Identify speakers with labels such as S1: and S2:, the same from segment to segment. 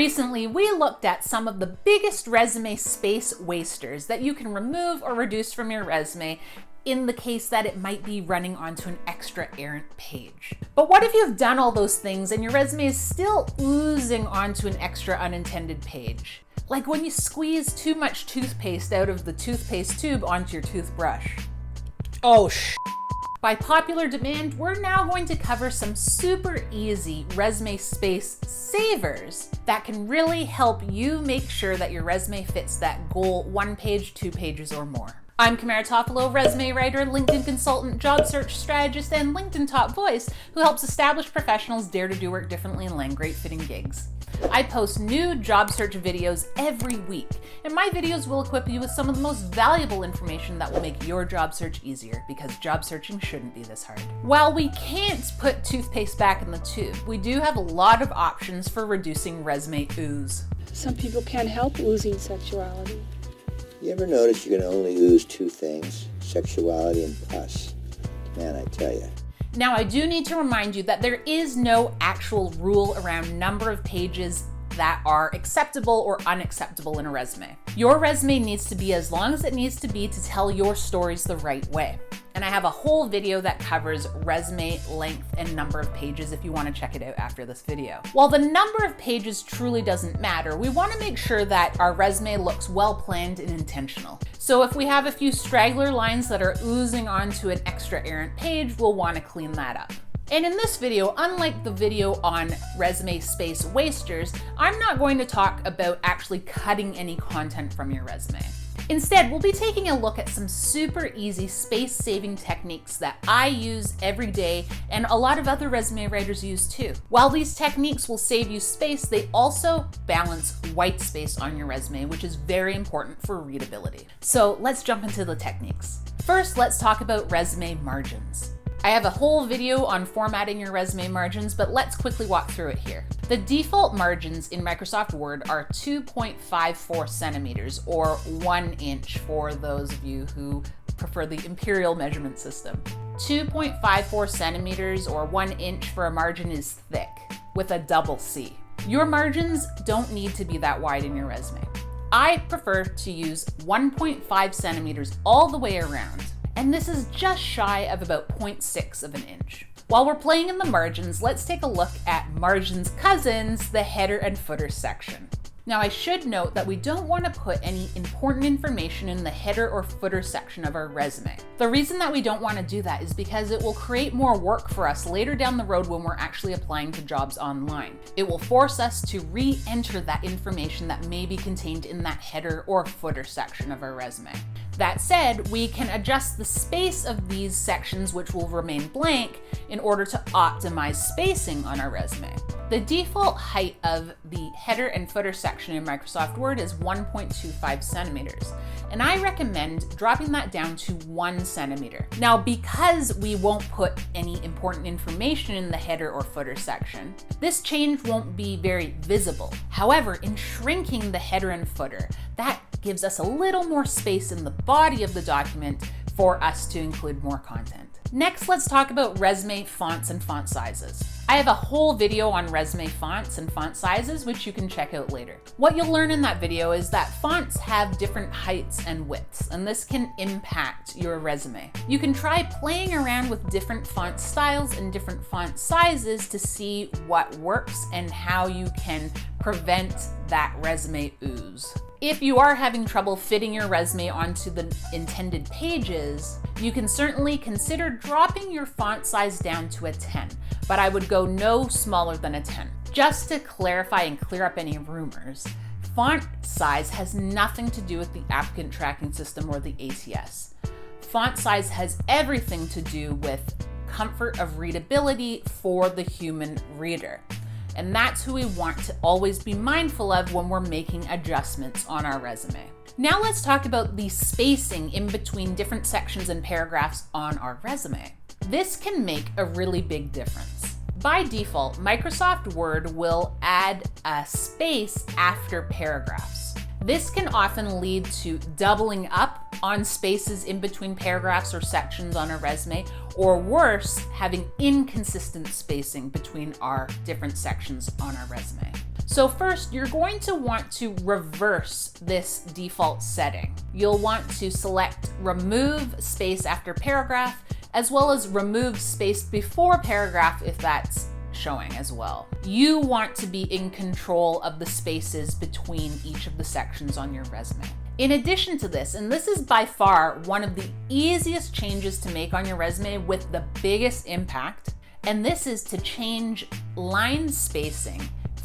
S1: Recently, we looked at some of the biggest resume space wasters that you can remove or reduce from your resume in the case that it might be running onto an extra errant page. But what if you've done all those things and your resume is still oozing onto an extra unintended page? Like when you squeeze too much toothpaste out of the toothpaste tube onto your toothbrush. By popular demand, we're now going to cover some super easy resume space savers that can really help you make sure that your resume fits that goal 1 page, 2 pages or more. I'm Kamara Toffolo, resume writer, LinkedIn consultant, job search strategist, and LinkedIn top voice who helps established professionals dare to do work differently and land great fitting gigs. I post new job search videos every week, and my videos will equip you with some of the most valuable information that will make your job search easier, because job searching shouldn't be this hard. While we can't put toothpaste back in the tube, we do have a lot of options for reducing resume ooze.
S2: Some people can't help oozing sexuality.
S3: You ever notice you can only ooze 2 things? Sexuality and pus. Man, I tell you.
S1: Now, I do need to remind you that there is no actual rule around number of pages that are acceptable or unacceptable in a resume. Your resume needs to be as long as it needs to be to tell your stories the right way. And I have a whole video that covers resume length and number of pages if you want to check it out after this video. While the number of pages truly doesn't matter, we want to make sure that our resume looks well planned and intentional. So if we have a few straggler lines that are oozing onto an extra errant page, we'll want to clean that up. And in this video, unlike the video on resume space wasters, I'm not going to talk about actually cutting any content from your resume. Instead, we'll be taking a look at some super easy space-saving techniques that I use every day and a lot of other resume writers use too. While these techniques will save you space, they also balance white space on your resume, which is very important for readability. So let's jump into the techniques. First, let's talk about resume margins. I have a whole video on formatting your resume margins, but let's quickly walk through it here. The default margins in Microsoft Word are 2.54 centimeters or 1 inch for those of you who prefer the imperial measurement system. 2.54 centimeters or 1 inch for a margin is thick with a double C. Your margins don't need to be that wide in your resume. I prefer to use 1.5 centimeters all the way around. And this is just shy of about 0.6 of an inch. While we're playing in the margins, let's take a look at margins cousins, the header and footer section. Now, I should note that we don't want to put any important information in the header or footer section of our resume. The reason that we don't want to do that is because it will create more work for us later down the road when we're actually applying to jobs online. It will force us to re-enter that information that may be contained in that header or footer section of our resume. That said, we can adjust the space of these sections, which will remain blank, in order to optimize spacing on our resume. The default height of the header and footer section in Microsoft Word is 1.25 centimeters, and I recommend dropping that down to 1 centimeter. Now, because we won't put any important information in the header or footer section, this change won't be very visible. However, in shrinking the header and footer, that gives us a little more space in the body of the document for us to include more content. Next, let's talk about resume fonts and font sizes. I have a whole video on resume fonts and font sizes, which you can check out later. What you'll learn in that video is that fonts have different heights and widths, and this can impact your resume. You can try playing around with different font styles and different font sizes to see what works and how you can prevent that resume ooze. If you are having trouble fitting your resume onto the intended pages, you can certainly consider dropping your font size down to a 10, but I would go no smaller than a 10. Just to clarify and clear up any rumors, font size has nothing to do with the applicant tracking system or the ATS. Font size has everything to do with comfort of readability for the human reader. And that's who we want to always be mindful of when we're making adjustments on our resume. Now let's talk about the spacing in between different sections and paragraphs on our resume. This can make a really big difference. By default, Microsoft Word will add a space after paragraphs. This can often lead to doubling up on spaces in between paragraphs or sections on a resume, or worse, having inconsistent spacing between our different sections on our resume. So first, you're going to want to reverse this default setting. You'll want to select remove space after paragraph, as well as remove space before paragraph if that's showing as well. You want to be in control of the spaces between each of the sections on your resume. In addition to this, and this is by far one of the easiest changes to make on your resume with the biggest impact, and this is to change line spacing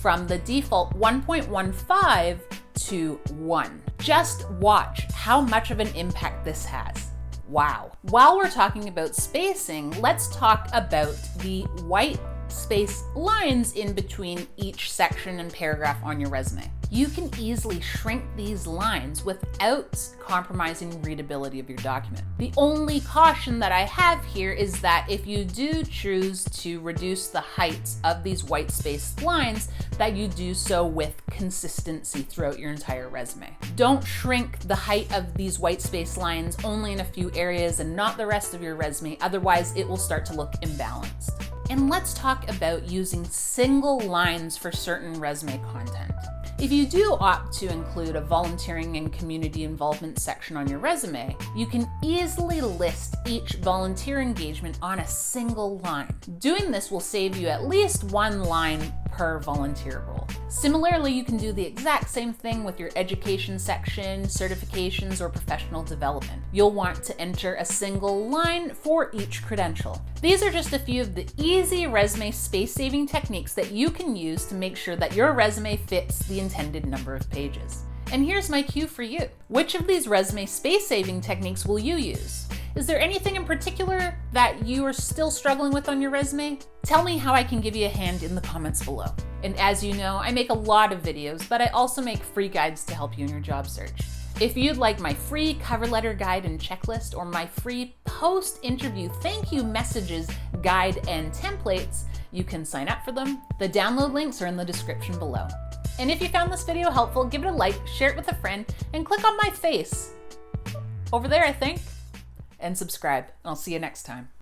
S1: from the default 1.15 to 1. Just watch how much of an impact this has. Wow. While we're talking about spacing, let's talk about the white space lines in between each section and paragraph on your resume. You can easily shrink these lines without compromising readability of your document. The only caution that I have here is that if you do choose to reduce the height of these white space lines, that you do so with consistency throughout your entire resume. Don't shrink the height of these white space lines only in a few areas and not the rest of your resume, otherwise it will start to look imbalanced. And let's talk about using single lines for certain resume content. If you do opt to include a volunteering and community involvement section on your resume, you can easily list each volunteer engagement on a single line. Doing this will save you at least one line per volunteer role. Similarly, you can do the exact same thing with your education section, certifications, or professional development. You'll want to enter a single line for each credential. These are just a few of the easy resume space-saving techniques that you can use to make sure that your resume fits the intended number of pages. And here's my cue for you. Which of these resume space-saving techniques will you use? Is there anything in particular that you are still struggling with on your resume? Tell me how I can give you a hand in the comments below. And as you know, I make a lot of videos, but I also make free guides to help you in your job search. If you'd like my free cover letter guide and checklist, or my free post-interview thank you messages guide and templates, you can sign up for them. The download links are in the description below. And if you found this video helpful, give it a like, share it with a friend, and click on my face over there, I think, and subscribe. I'll see you next time.